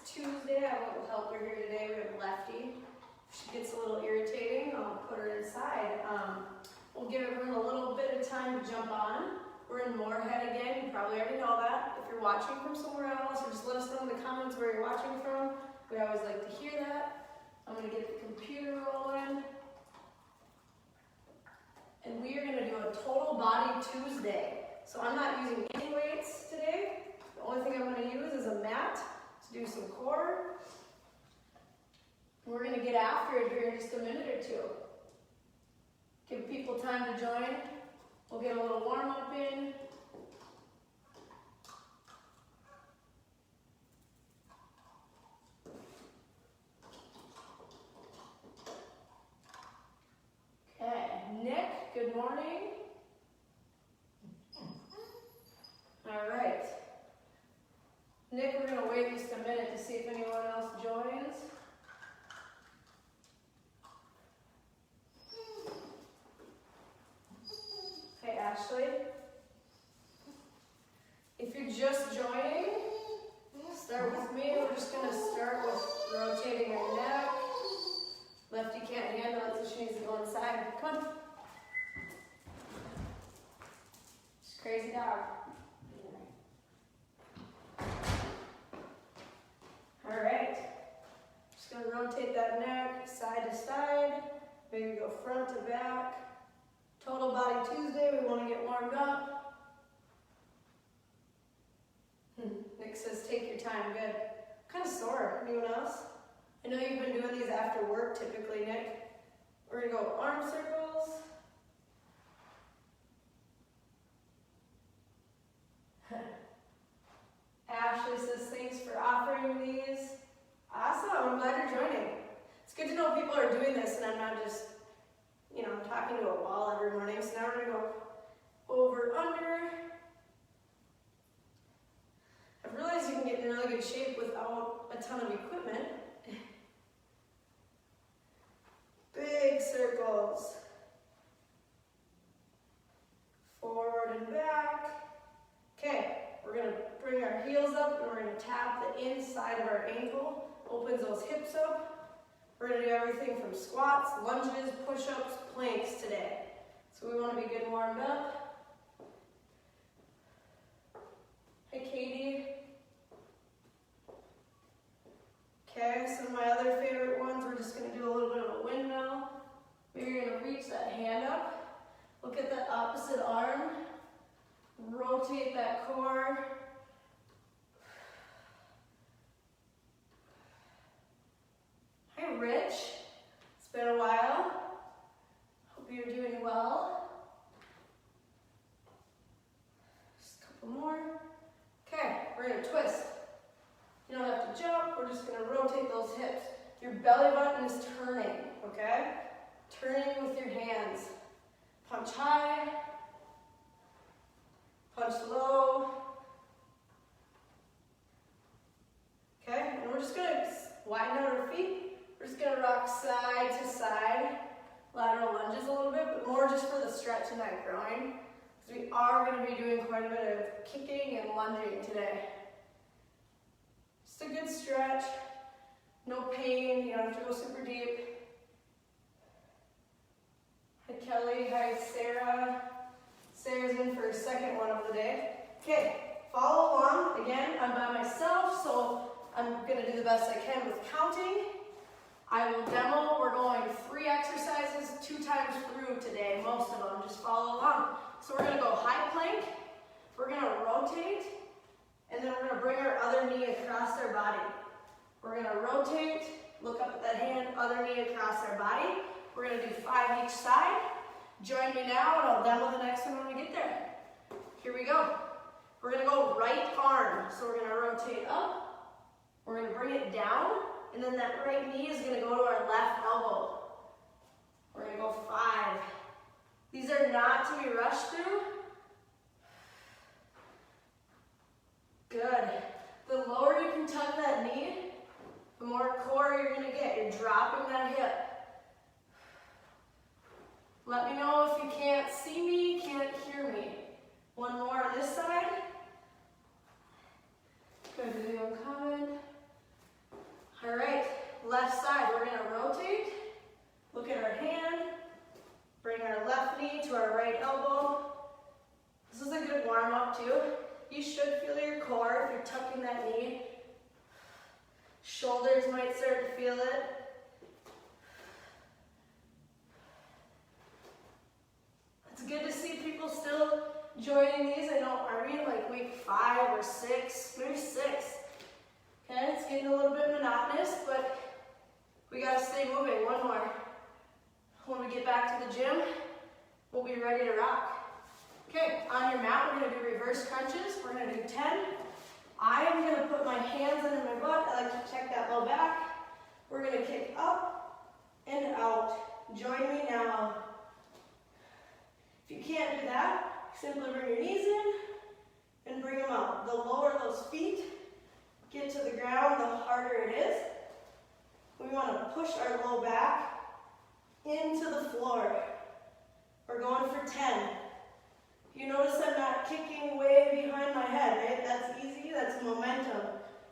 Tuesday. I have a little helper here today. We have Lefty. If she gets a little irritating, I'll put her inside. We'll give everyone a little bit of time to jump on. We're in Moorhead again. You probably already know that. If you're watching from somewhere else, or just let us know in the comments where you're watching from. We always like to hear that. I'm going to get the computer rolling. And we are going to do a total body Tuesday. So I'm not using any weights today. The only thing I'm going to use is a mat to do some core. We're going to get after it here in just a minute or two. Give people time to join. We'll get a little warm up in. Okay, Nick, good morning. All right. Nick, we're going to wait just a minute to see if anyone else joins. Hey, Ashley. If you're just joining, start with me. We're just going to start with rotating your neck. Lefty can't handle it, so she needs to go inside. Come on. She's a crazy dog. All right. Just going to rotate that neck side to side. Maybe go front to back. Total body Tuesday, we want to get warmed up. Nick says, take your time, good. Kind of sore, anyone else? I know you've been doing these after work typically, Nick. We're going to go arm circles. Ashley says, thanks for offering these. Awesome, I'm glad you're joining. It's good to know people are doing this and I'm not just talking to a wall every morning. So now we're going to go over, under. I've realized you can get in really good shape without a ton of equipment. Big circles. Forward and back. Okay, we're going to bring our heels up and we're going to tap the inside of our ankle. Opens those hips up. We're going to do everything from squats, lunges, push-ups, planks today. So we want to be good and warmed up. Hey, Katie. Okay, some of my other favorite ones, we're just going to do a little bit of a windmill. We're going to reach that hand up. Look at that opposite arm. Rotate that core. Hi, Rich. It's been a while. Hope you're doing well. Just a couple more. Okay, we're going to twist. You don't have to jump. We're just going to rotate those hips. Your belly button is turning, okay? Turning with your hands. Punch high. Punch low. Okay, and we're just going to widen out our feet. We're just going to rock side to side, lateral lunges a little bit, but more just for the stretch in that groin. Because we are going to be doing quite a bit of kicking and lunging today. Just a good stretch, no pain, you don't have to go super deep. Hi Kelly, hi Sarah. Sarah's in for her second one of the day. Okay, follow along. Again, I'm by myself, so I'm going to do the best I can with counting. I will demo. We're going 3 exercises 2 times through today, most of them. Just follow along. So we're going to go high plank. We're going to rotate, and then we're going to bring our other knee across our body. We're going to rotate, look up at that hand, other knee across our body. We're going to do 5 each side. Join me now, and I'll demo the next one when we get there. Here we go. We're going to go right arm. So we're going to rotate up. We're going to bring it down. And then that right knee is going to go to our left elbow. We're going to go 5. These are not to be rushed through. Good. The lower you can tug that knee, the more core you're going to get. You're dropping that hip. Let me know if you can't see me, can't hear me. One more on this side. Go to the uncommon. tucking that knee. Shoulders might start to feel it. It's good to see people still joining these. I know Army like week 5 or 6, maybe 6. Okay, it's getting a little bit monotonous, but we gotta stay moving. One more. When we get back to the gym, we'll be ready to rock. Okay, on your mat, we're gonna do reverse crunches. We're gonna do 10. I am gonna put my hands under my butt. I like to check that low back. We're gonna kick up and out. Join me now. If you can't do that, simply bring your knees in and bring them out. The lower those feet get to the ground, the harder it is. We wanna push our low back into the floor. We're going for 10. You notice I'm not kicking way behind my head, right? That's easy, that's momentum.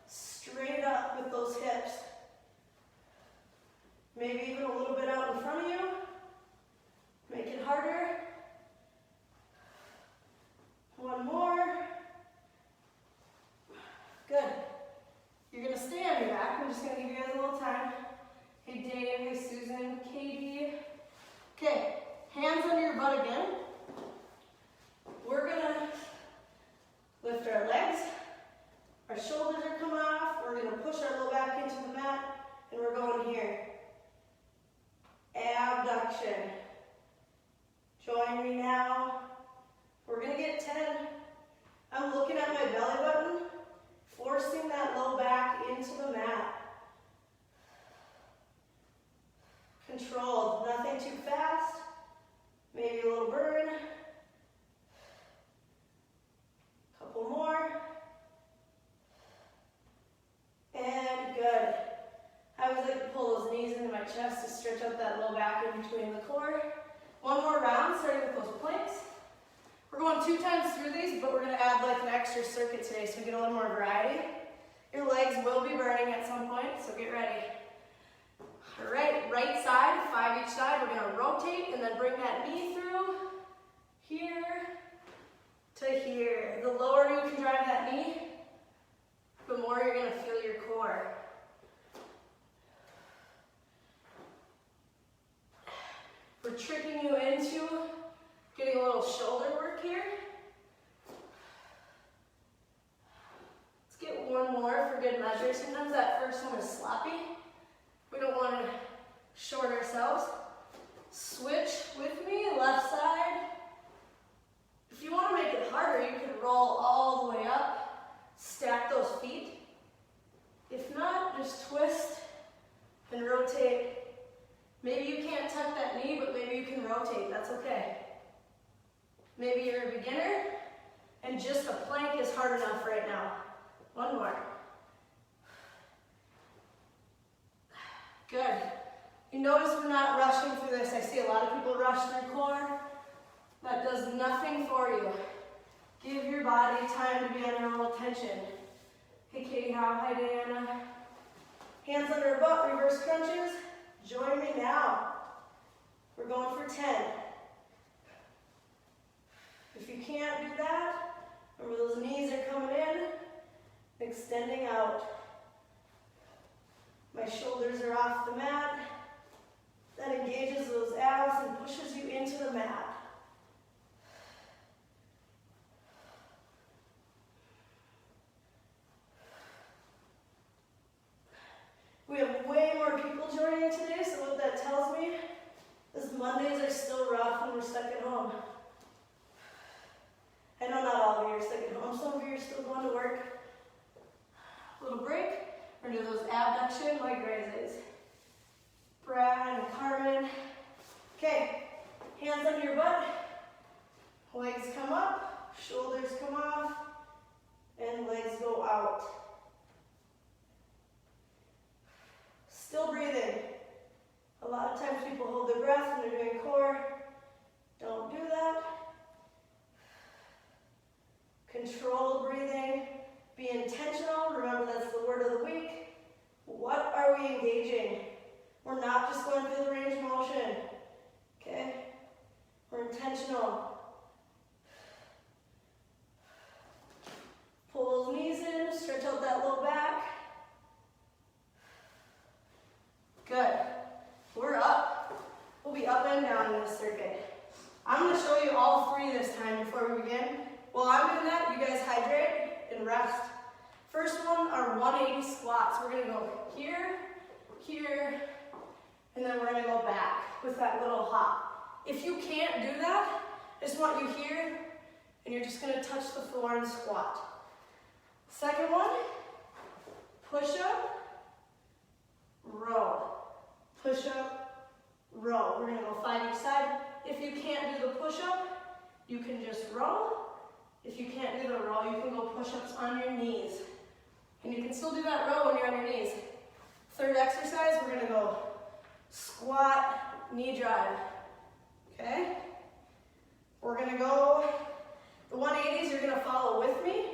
Straight up with those hips. Maybe even a little bit out in front of you. Make it harder. One more. Good. You're gonna stay on your back. I'm just gonna give you guys a little time. Hey Dave, hey Susan, Katie. Okay, hands under your butt again. We're gonna lift our legs. Our shoulders are coming off. We're gonna push our low back into the mat, and we're going here. Abduction. Join me now. We're gonna get 10. I'm looking at my belly button, forcing that low back into the mat. Controlled, nothing too fast. Maybe a little burn. Couple more. And good. I always like to pull those knees into my chest to stretch out that low back in between the core. One more round, starting with those planks. We're going 2 times through these, but we're going to add like an extra circuit today so we get a little more variety. Your legs will be burning at some point, so get ready. All right, right side, 5 each side. We're going to rotate and then bring that knee through here to here. The lower you can drive that knee, the more you're going to feel your core. We're tricking you into getting a little shoulder work here. Let's get one more for good measure. Sometimes that first one is sloppy. We don't want to short ourselves. Switch with me, left side. If you want to make it harder, you could roll all the way up, stack those feet. If not, just twist and rotate. Maybe you can't tuck that knee, but maybe you can rotate. That's okay. Maybe you're a beginner and just a plank is hard enough right now. One more. Good. You notice we're not rushing through this. I see a lot of people rush their core. That does nothing for you. Give your body time to be under a little tension. Hey Katie Howe, hi Diana. Hands under your butt, reverse crunches. Join me now. We're going for 10. If you can't do that, remember those knees are coming in, extending out. My shoulders are off the mat. That engages those abs and pushes you into the mat. We have way more people joining today, so what that tells me is Mondays are still rough when we're stuck at home. I know not all of you are stuck at home. Some of you are still going to work. A little break. We're going to do those abduction leg raises. Brad and Carmen. Okay, hands under your butt. Legs come up, shoulders come off, and legs go out. Still breathing. A lot of times people hold their breath when they're doing core. Don't do that. Controlled breathing. Be intentional. Remember, that's the word of the week. What are we engaging? We're not just going through the range of motion. Okay? We're intentional. Pull those knees in, stretch that low back. Good. We're up. We'll be up and down in this circuit. I'm going to show you all three this time before we begin. While I'm doing that, you guys hydrate and rest. First one are 180 squats. We're going to go here, here, and then we're going to go back with that little hop. If you can't do that, I just want you here, and you're just going to touch the floor and squat. Second one, push up, row. Push up, row. We're going to go 5 each side. If you can't do the push up, you can just row. If you can't do the row, you can go push-ups on your knees. And you can still do that row when you're on your knees. Third exercise, we're going to go squat, knee drive. Okay? We're going to go, the 180s you're going to follow with me.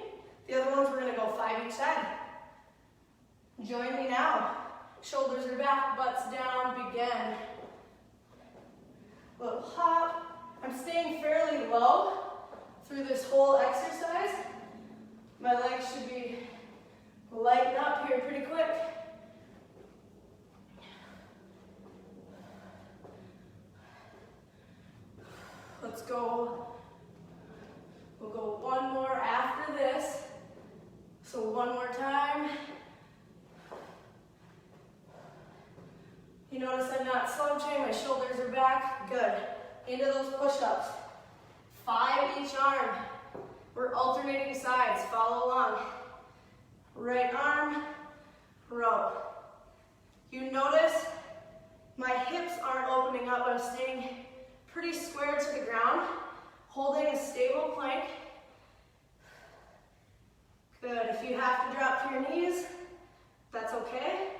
The other ones we're going to go 5 each side. Join me now. Shoulders are back, butts down, begin. Little hop. I'm staying fairly low through this whole exercise. My legs should be lighting up here pretty quick. Let's go. We'll go one more after this. So one more time. You notice I'm not slouching, my shoulders are back. Good. Into those push-ups. 5 each arm. We're alternating sides. Follow along. Right arm, row. You notice my hips aren't opening up. I'm staying pretty square to the ground, holding a stable plank. Good. If you have to drop to your knees, that's okay,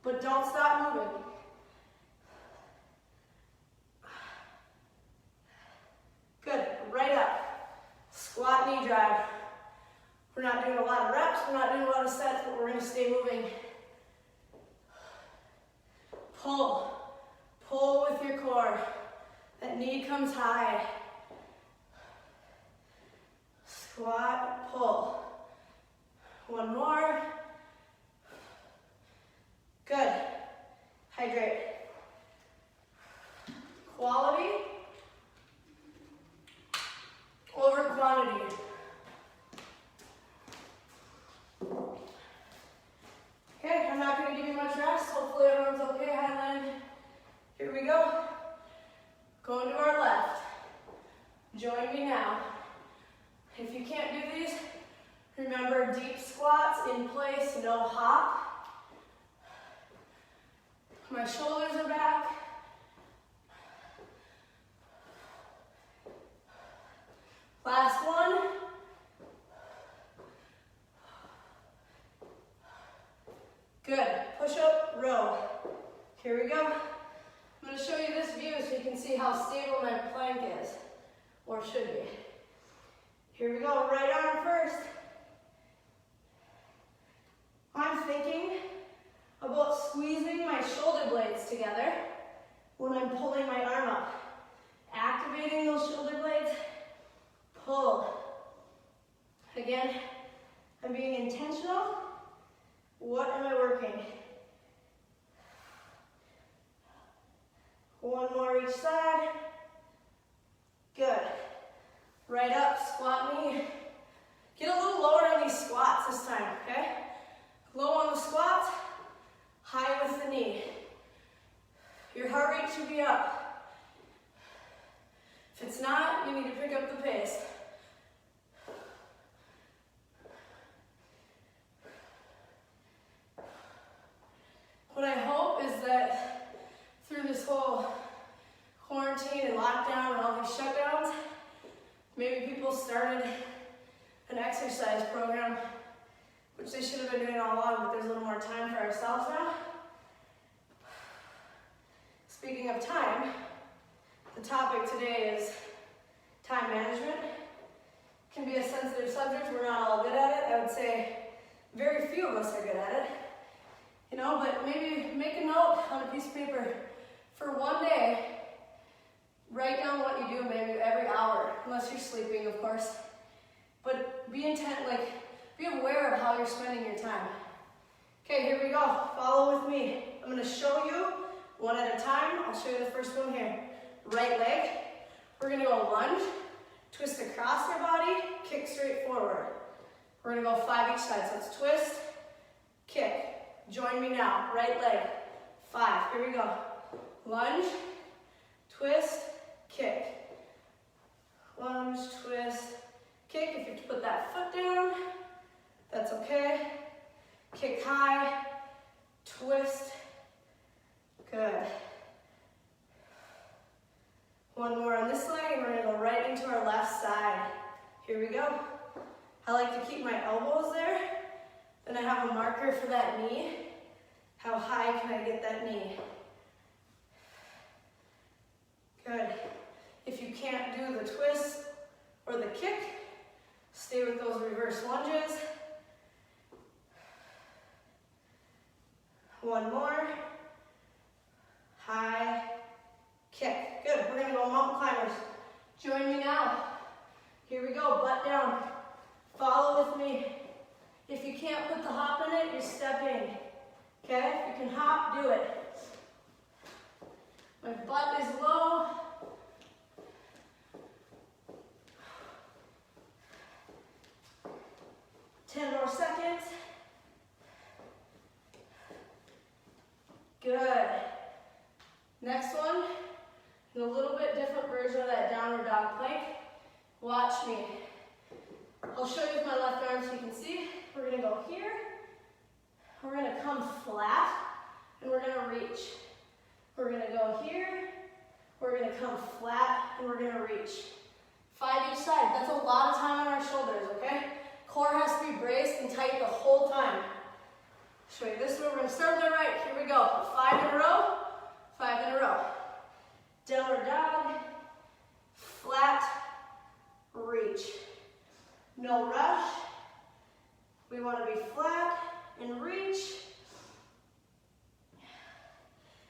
but don't stop moving. Good. Right up. Squat, knee drive. We're not doing a lot of reps, we're not doing a lot of sets, but we're going to stay moving. Pull. Pull with your core. That knee comes high. Squat, pull. One more. Good. Hydrate. Quality over quantity. Okay, I'm not going to give you much rest. Hopefully everyone's okay, Highland. Here we go. Going to our left. Join me now. If you can't do these, remember deep squats in place, no hop. My shoulders are back. Last one. Good. Push up, row. Here we go. I'm going to show you this view so you can see how stable my plank is, or should be. Here we go. Right arm first. I'm thinking about squeezing my shoulder blades together when I'm pulling my arm up. Activating those shoulder blades. Pull. Again, I'm being intentional. What am I working? One more each side. Good. Right up, squat knee. Get a little lower on these squats this time, okay? Low on the squats, high with the knee. Your heart rate should be up. If it's not, you need to pick up the pace. What I hope is that through this whole quarantine and lockdown and all these shutdowns, maybe people started an exercise program, which they should have been doing all along, but there's a little more time for ourselves now. Speaking of time, the topic today is time management. It can be a sensitive subject. We're not all good at it. I would say very few of us are good at it. You know, but maybe make a note on a piece of paper for one day. Write down what you do maybe every hour, unless you're sleeping, of course. But be be aware of how you're spending your time. Okay, here we go. Follow with me. I'm going to show you one at a time. I'll show you the first one here. Right leg. We're going to go lunge, twist across your body, kick straight forward. We're going to go 5 each side. So let's twist, kick. Join me now. Right leg. 5. Here we go. Lunge, twist, kick. Lunge, twist, kick. If you have to put that foot down, that's okay. Kick high, twist. Good. One more on this leg, and we're going to go right into our left side. Here we go. I like to keep my elbows there. Then I have a marker for that knee. How high can I get that knee? Good. If you can't do the twist or the kick, stay with those reverse lunges. One more. High, kick. Good. We're going to go mountain climbers. Join me now. Here we go. Butt down. Follow with me. If you can't put the hop in it, you're stepping. Okay? If you can hop, do it. My butt is low. Ten more seconds. Good. Next one, a little bit different version of that downward dog plank. Watch me. I'll show you with my left arm so you can see. We're going to go here. We're going to come flat, and we're going to reach. We're going to go here. We're going to come flat, and we're going to reach. 5 each side. That's a lot of time on our shoulders, okay? Core has to be braced and tight the whole time. Show you this one. We're going to start with the right. Here we go. 5 in a row. 5 in a row. Downward dog. Flat. Reach. No rush. We want to be flat and reach.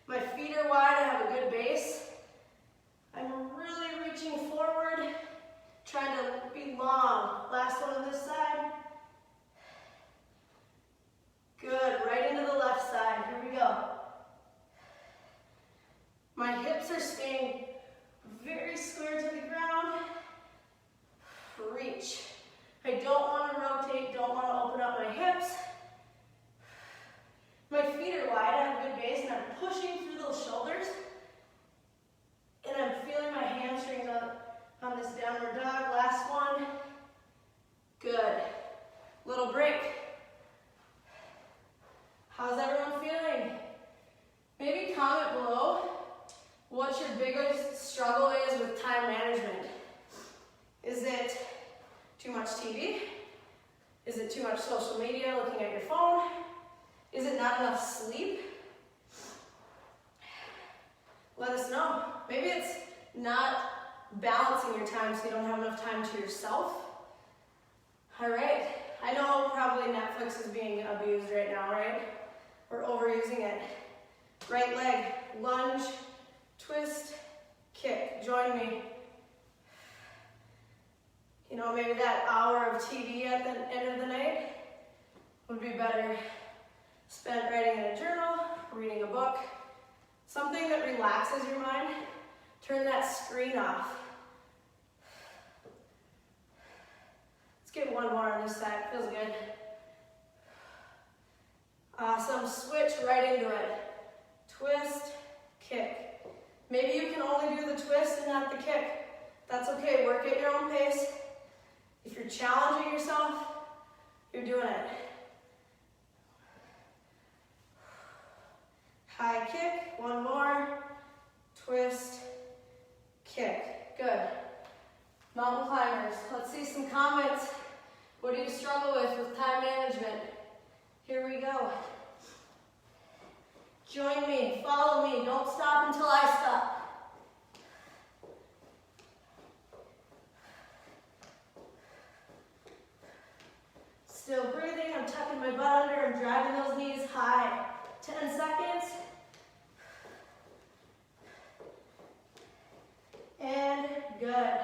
My feet are wide. I have a good base. I'm really reaching forward, trying to be long. Last one on this side. Good. Right into the left side. Here we go. My hips are staying very square to the ground. Reach. I don't want to rotate, don't want to open up my hips. My feet are wide, I have a good base, and I'm pushing through those shoulders. And I'm feeling my hamstrings on this downward dog. Last one. Good. Little break. How's everyone feeling? Maybe comment below what your biggest struggle is with time management. Is it too much TV? Is it too much social media, looking at your phone? Is it not enough sleep? Let us know. Maybe it's not balancing your time so you don't have enough time to yourself. All right. I know probably Netflix is being abused right now, right? We're overusing it. Right leg, lunge, twist, kick. Join me. You know, maybe that hour of TV at the end of the night would be better spent writing in a journal, reading a book, something that relaxes your mind. Turn that screen off. Let's get one more on this side. Feels good. Awesome. Switch right into it. Twist, kick. Maybe you can only do the twist and not the kick. That's okay. Work at your own pace. If you're challenging yourself, you're doing it. High kick, one more. Twist, kick. Good. Mountain climbers. Let's see some comments. What do you struggle with time management? Here we go. Join me, follow me. Don't stop until I stop. Still breathing, I'm tucking my butt under, I'm driving those knees high. 10 seconds. And good.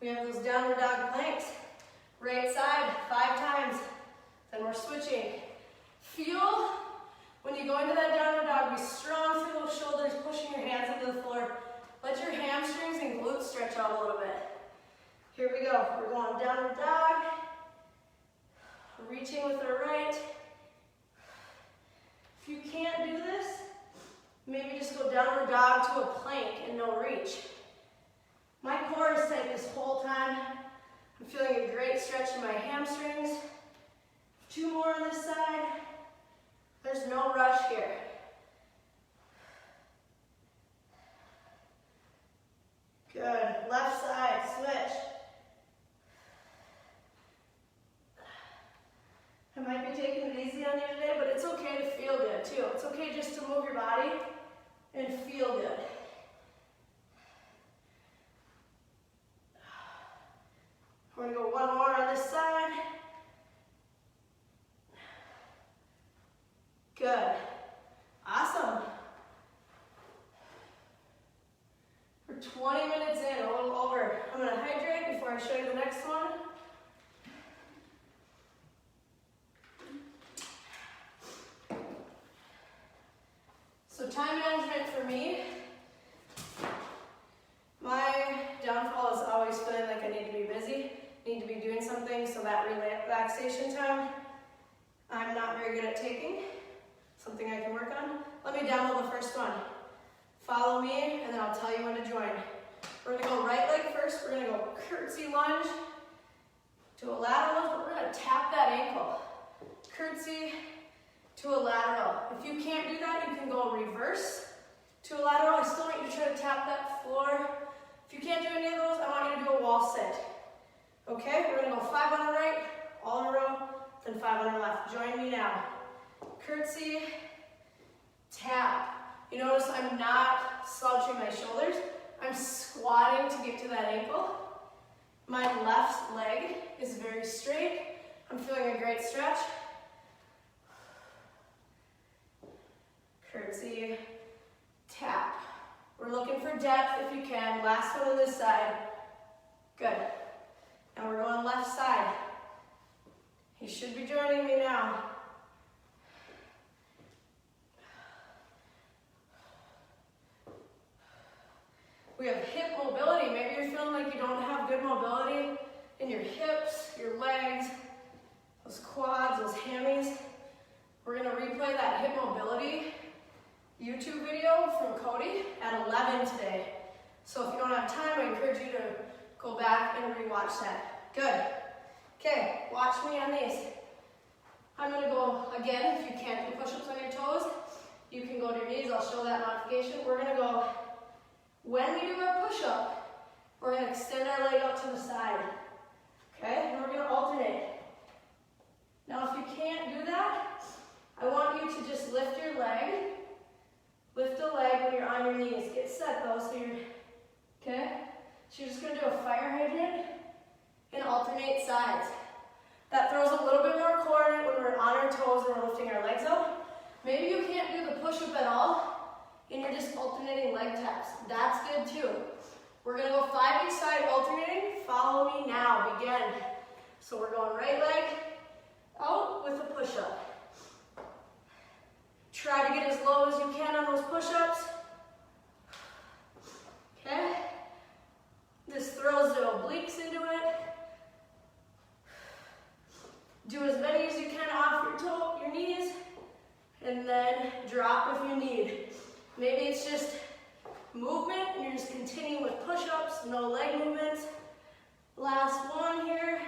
We have those downward dog planks. Right side, 5 times. Then we're switching. Feel when you go into that downward dog, be strong through those shoulders, pushing your hands into the floor. Let your hamstrings and glutes stretch out a little bit. Here we go. We're going downward dog. Reaching with our right. If you can't do this, maybe just go downward dog to a plank and no reach. My core is tight this whole time. I'm feeling a great stretch in my hamstrings. 2 more on this side. There's no rush here. Good. Left side, switch. I might be taking it easy on you today, but it's okay to feel good too. It's okay just to move your body and feel good. We're going to go 1 more on this side. Good. Awesome. We're 20 minutes in, a little over. I'm going to hydrate before I show you the next one. So time management for me, my downfall is always feeling like I need to be busy, need to be doing something, so that relaxation time, I'm not very good at taking. Something I can work on. Let me demo the first one. Follow me, and then I'll tell you when to join. We're going to go right leg first. We're going to go curtsy lunge to a lateral lunge, but we're going to tap that ankle. Curtsy to a lateral. If you can't do that, you can go reverse to a lateral. I still want you to try to tap that floor. If you can't do any of those, I want you to do a wall sit. Okay, we're going to go 5 on the right, all in a row, then 5 on the left. Join me now. Curtsy, tap. You notice I'm not slouching my shoulders. I'm squatting to get to that ankle. My left leg is very straight. I'm feeling a great stretch. Curtsy, tap. We're looking for depth if you can. Last one on this side. Good. And we're going left side. You should be joining me now. We have hip mobility. Maybe you're feeling like you don't have good mobility in your hips, your legs, those quads, those hammies. We're going to replay that hip mobility YouTube video from Cody at 11 today. So if you don't have time, I encourage you to go back and rewatch that. Good. Okay, watch me on these. I'm going to go again. If you can't do push-ups on your toes, you can go to your knees. I'll show that modification. We're going to go, when we do our push-up, we're going to extend our leg out to the side. Okay, and we're going to alternate. Now if you can't do that, I want you to just lift your leg. Lift the leg when you're on your knees. Get set though, so you're, okay? So you're just going to do a fire hydrant and alternate sides. That throws a little bit more core in it when we're on our toes and we're lifting our legs up. Maybe you can't do the push-up at all and you're just alternating leg taps. That's good too. We're going to go 5 each side alternating. Follow me now. Begin. So we're going right leg out with a push-up. Try to get as low as you can on those push-ups. Okay? This throws the obliques into it. Do as many as you can off your knees, and then drop if you need. Maybe it's just movement, and you're just continuing with push-ups, no leg movements. Last one here.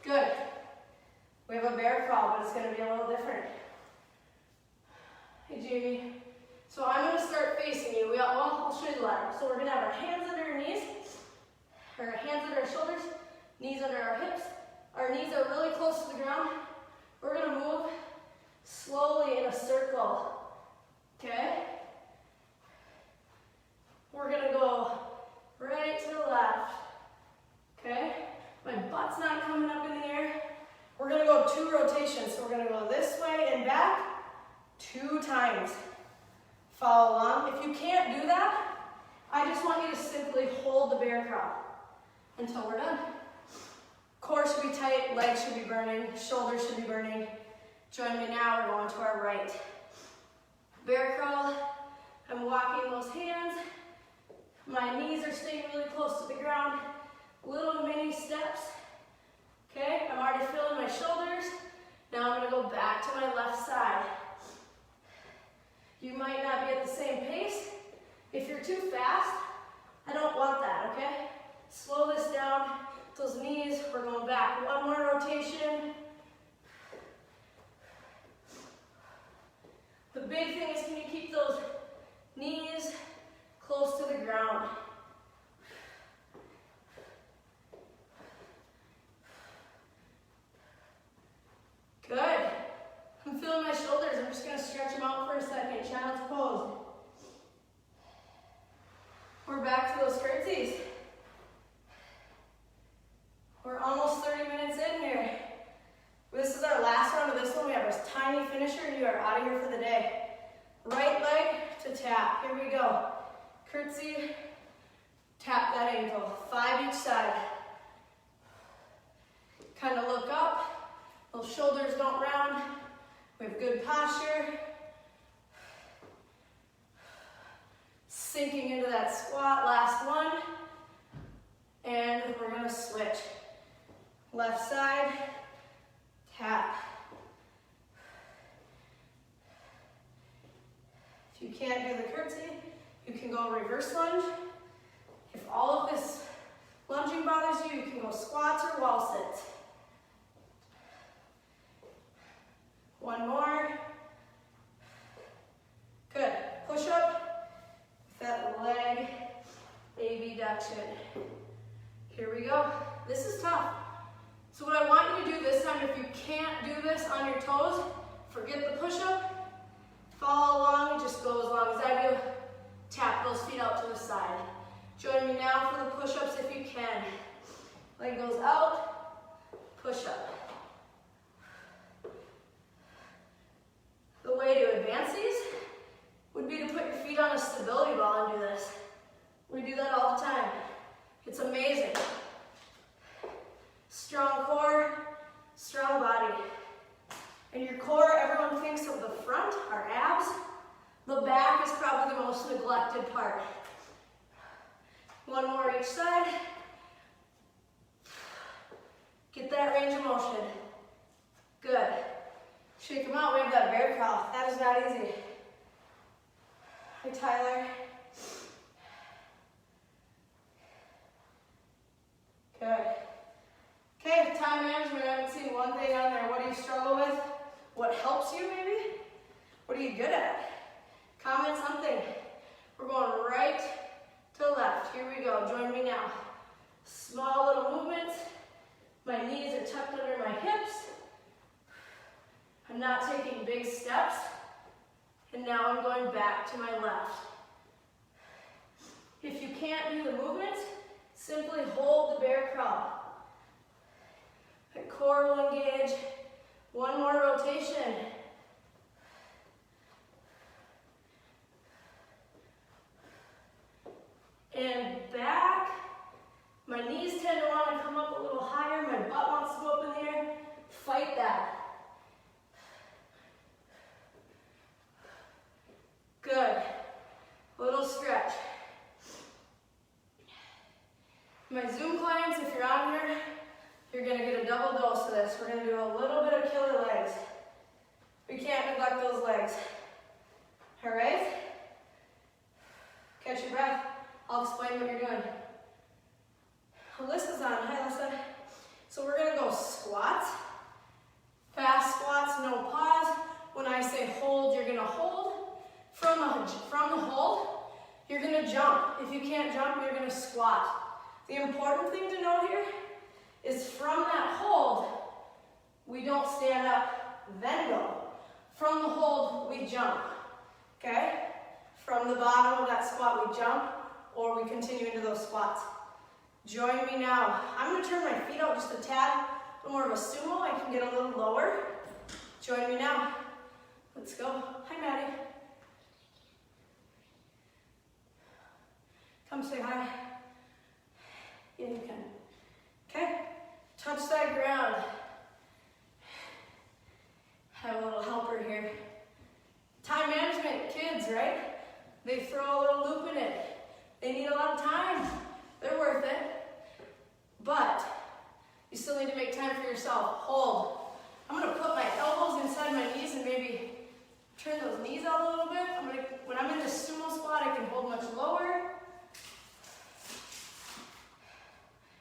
Good. We have a bear crawl, but it's going to be a little different. Hey, Jamie. So I'm going to start facing you. I'll show you the ladder. So we're going to have our hands under our knees, our hands under our shoulders, knees under our hips. Our knees are really close to the ground. We're going to move slowly in a circle. Okay? We're going to go right to the left. Okay? My butt's not coming up in the air. We're going to go 2 rotations. So we're going to go this way and back 2 times. Follow along. If you can't do that, I just want you to simply hold the bear crawl until we're done. Core should be tight, legs should be burning, shoulders should be burning. Join me now, we're going to our right. Bear crawl, I'm walking those hands. My knees are staying really close to the ground. Little mini steps. Okay, I'm already feeling my shoulders. Now I'm gonna go back to my left side. You might not be at the same pace. If you're too fast, I don't want that, okay? Slow this down. Those knees, we're going back. One more rotation. The big thing is, can you keep those knees close to the ground? Good. I'm feeling my shoulders. I'm just going to stretch them out for a second. Child's pose. We're back to those curtsies. We're almost 30 minutes in here. This is our last round of this one. We have a tiny finisher and you are out of here for the day. Right leg to tap. Here we go. Curtsy, tap that ankle. 5 each side. Kind of look up. Those shoulders don't round. We have good posture. Sinking into that squat. Last one. And we're going to switch. Left side, tap. If you can't do the curtsy, you can go reverse lunge. If all of this lunging bothers you, you can go squats or wall sits. One more. Good. Push up with that leg abduction. Here we go. This is tough. So what I want you to do this time, if you can't do this on your toes, forget the push-up, follow along, and just go as long as I do. Tap those feet out to the side. Join me now for the push-ups if you can. Leg goes out, push-up. The way to advance these would be to put your feet on a stability ball and do this. We do that all the time. It's amazing. Strong core, strong body. And your core, everyone thinks of the front, our abs. The back is probably the most neglected part. One more each side. Get that range of motion. Good. Shake them out. We have that bear crawl. That is not easy. Hi, Tyler. Good. Okay, time management. I haven't seen one thing on there. What do you struggle with? What helps you, maybe? What are you good at? Comment something. We're going right to left. Here we go. Join me now. Small little movements. My knees are tucked under my hips. I'm not taking big steps. And now I'm going back to my left. If you can't do the movements, simply hold the bear crawl. The core will engage. One more rotation. And back. My knees tend to want to come up a little higher. My butt wants to go up in the air. Fight that. Good. Little stretch. My Zoom clients, if you're on here, you're going to get a double dose of this. We're going to do a little bit of killer legs. We can't neglect those legs. All right? Catch your breath. I'll explain what you're doing. Alyssa's on. Hi, Alyssa. So we're going to go squats. Fast squats, no pause. When I say hold, you're going to hold. From the hold, you're going to jump. If you can't jump, you're going to squat. The important thing to know here is from that hold, we don't stand up, then go. From the hold, we jump. Okay? From the bottom of that squat, we jump, or we continue into those squats. Join me now. I'm going to turn my feet out just a tad, a little more of a sumo. I can get a little lower. Join me now. Let's go. Hi, Maddie. Come say hi. Yeah, you can. Okay, touch that ground. Have a little helper here. Time management, kids, right? They throw a little loop in it. They need a lot of time. They're worth it. But you still need to make time for yourself. Hold. I'm gonna put my elbows inside my knees and maybe turn those knees out a little bit. When I'm in this sumo squat, I can hold much lower.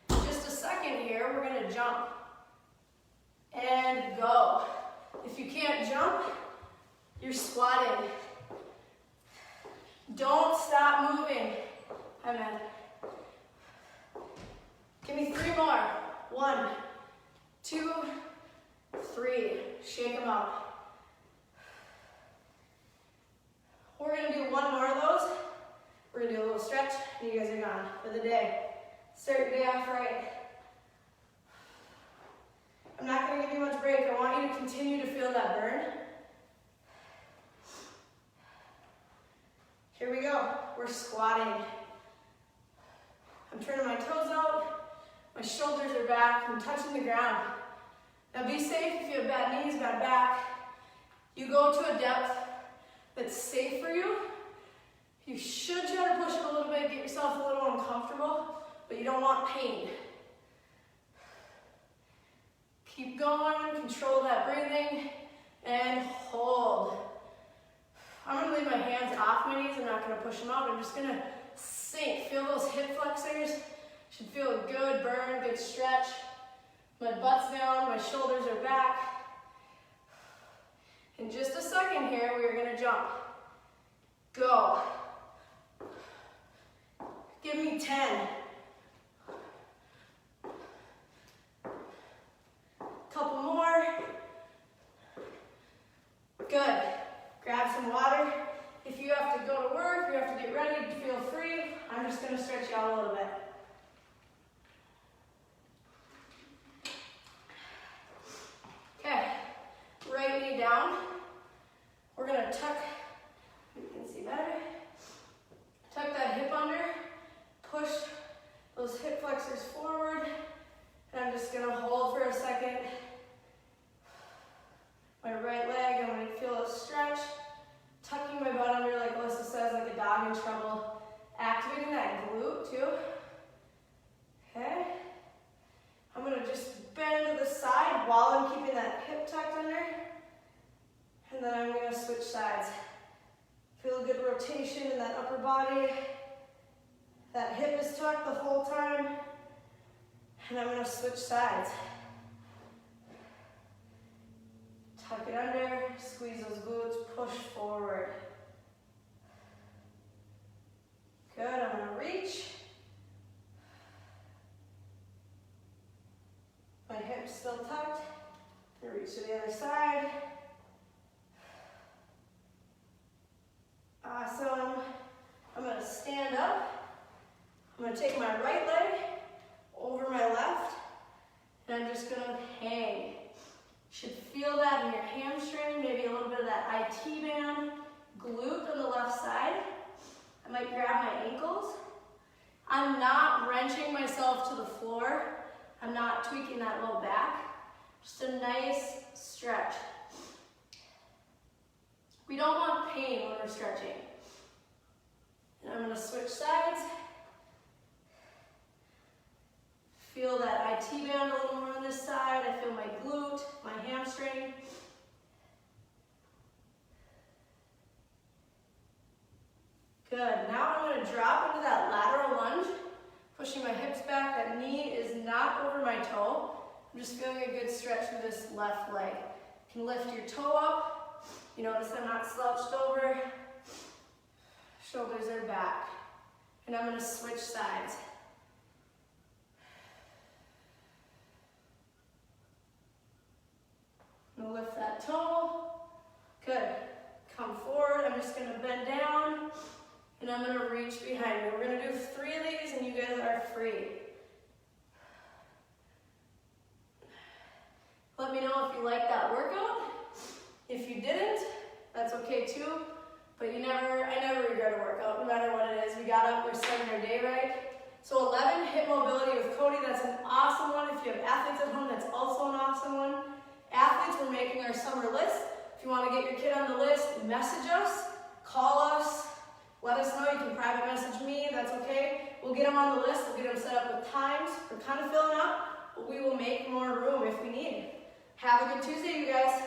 Just a second here, we're gonna jump and go. If you can't jump, you're squatting. Don't stop moving. Hi, man. Give me 3 more. 1, 2, 3. Shake them out. We're going to do 1 more of those. We're going to do a little stretch, and you guys are gone for the day. Start your day off right. I'm not going to give you much break. I want you to continue to feel that burn. Here we go. We're squatting. I'm turning my toes out. My shoulders are back. I'm touching the ground. Now be safe if you have bad knees, bad back. You go to a depth that's safe for you. You should try to push it a little bit, get yourself a little uncomfortable, but you don't want pain. Keep going, control that breathing, and hold. I'm going to leave my hands off my knees. I'm not going to push them out. I'm just going to sink. Feel those hip flexors. Should feel a good burn, good stretch. My butt's down, my shoulders are back. In just a second here, we're going to jump. Go. Give me 10. Couple more. Good. Grab some water. If you have to go to work, you have to get ready, feel free. I'm just going to stretch you out a little bit. Okay, right knee down. We're going to tuck, you can see better. Tuck that hip under, push those hip flexors forward, and I'm just going to hold for a second. My right leg, I'm going to feel a stretch. Tucking my butt under, like Alyssa says, like a dog in trouble. Activating that glute too. Okay. I'm going to just bend to the side while I'm keeping that hip tucked under. And then I'm going to switch sides. Feel a good rotation in that upper body. That hip is tucked the whole time. And I'm going to switch sides. Tuck it under, squeeze those glutes, push forward. Good, I'm going to reach. My hips still tucked. I'm going to reach to the other side. Awesome. I'm going to stand up. I'm going to take my right leg over my left, and I'm just going to hang. Should feel that in your hamstring, maybe a little bit of that IT band, glute on the left side. I might grab my ankles. I'm not wrenching myself to the floor. I'm not tweaking that low back. Just a nice stretch. We don't want pain when we're stretching. And I'm going to switch sides. Feel that IT band a little more on this side. I feel my glute, my hamstring. Good. Now I'm going to drop into that lateral lunge, pushing my hips back. That knee is not over my toe. I'm just feeling a good stretch through this left leg. You can lift your toe up. You notice I'm not slouched over. Shoulders are back. And I'm going to switch sides. I'm going to lift that toe. Good. Come forward. I'm just going to bend down. And I'm going to reach behind me. We're going to do 3 of these and you guys are free. Let me know if you liked that workout. If you didn't, that's okay too. But I never regret a workout, no matter what it is. We got up, we're starting our day right. So 11, hip mobility with Cody. That's an awesome one. If you have athletes at home, that's also an awesome one. Athletes, we're making our summer list. If you want to get your kid on the list, message us, call us, let us know. You can private message me, that's okay. We'll get them on the list, we'll get them set up with times. We're kind of filling up, but we will make more room if we need. Have a good Tuesday, you guys.